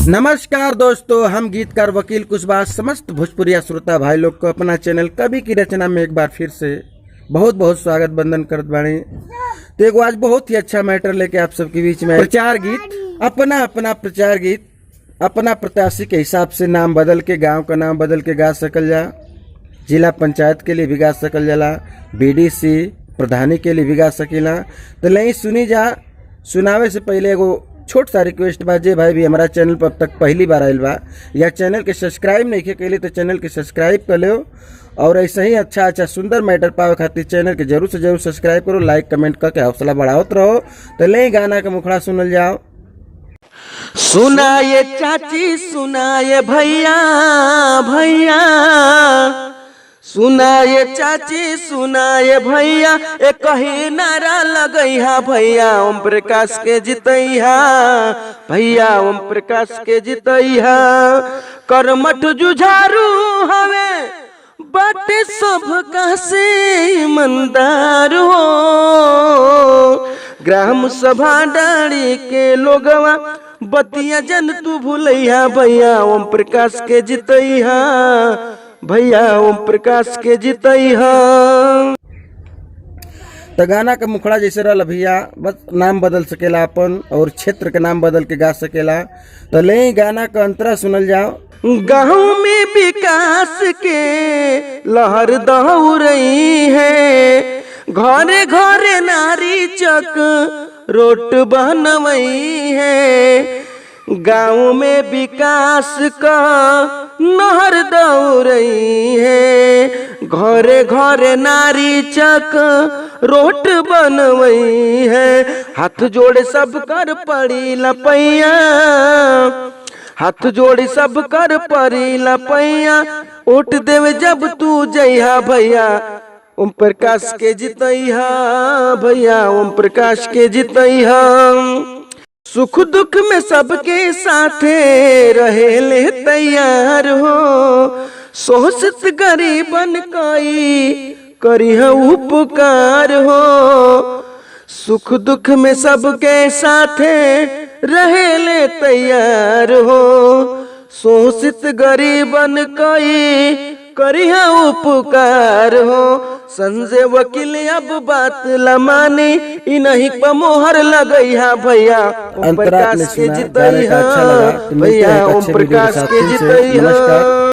नमस्कार दोस्तों, हम गीतकार वकील कुशवाहा समस्त भोजपुरिया श्रोता भाई लोग को अपना चैनल कवि की रचना में एक बार फिर से बहुत बहुत स्वागत बंदन करत बाणी। तो एगो आज बहुत ही अच्छा मैटर लेके आप सबके बीच में प्रचार गीत अपना प्रचार गीत अपना प्रत्याशी के हिसाब से नाम बदल के, गांव का नाम बदल के गा सकल जा, जिला पंचायत के लिए भी गा सकल जाला, बीडीसी प्रधानी के लिए भी गा सकीला। तो नहीं सुनी जा। सुनावे से पहले एगो छोट सा रिक्वेस्ट बा, जे भाई भी हमारा चैनल पर अब तक पहली बार आयल बा या चैनल के सब्सक्राइब नहीं कैले तो चैनल के सब्सक्राइब कर लो, और ऐसे ही अच्छा सुंदर मैटर पावे खातिर चैनल के जरूर से जरूर सब्सक्राइब करो, लाइक कमेंट करके हौसला बढ़ावत रहो। तो ले गाना का मुखड़ा सुनल जाओ। सुनाए चाची सुनाए भैया भैया, सुनाए चाची सुनाए भैया, एक कही नारा लगैहा भैया ओम प्रकाश के जितैहा, भैया ओम प्रकाश के जितैहा। करमठ जुझारू हवे बाटे सब से ईमानदार हो, ग्राम सभा डाड़ी के लोगवा बतिया जन तू भूलैहा, भैया ओम प्रकाश के जितैहा, भैया ओम प्रकाश के जितैहा। तो गाना का मुखड़ा जैसे रहल भैया, बस नाम बदल सकेला अपन और क्षेत्र के नाम बदल के गा सकेला। तो ले गाना का अंतरा सुनल जाओ। गाँव में विकास के लहर दौ रही है, घरे घरे नारी चक रोट बनवई है, गाँव में विकास का नहर दौ रही है, घरे घरे नारी चक रोट बनवई है। हाथ जोड़े सब कर पड़ी लपैया, हाथ जोड़ी सब कर पड़ी लपैया, ओट देवे जब तू जइहा भैया ओम प्रकाश के जितैहा, भैया ओम प्रकाश के जितैहा। सुख दुख में सबके साथे रहे ले तैयार हो, शोषित गरीबन कई करिह उपकार हो, सुख दुख में सबके साथे रहे ले तैयार हो, शोषित गरीबन कई करिह उपकार हो। संजय वकील अब बात लमानी, इन्हीं पर मोहर लगैहा भैया ओम प्रकाश के जितैहा, भैया ओम प्रकाश के जितैहा।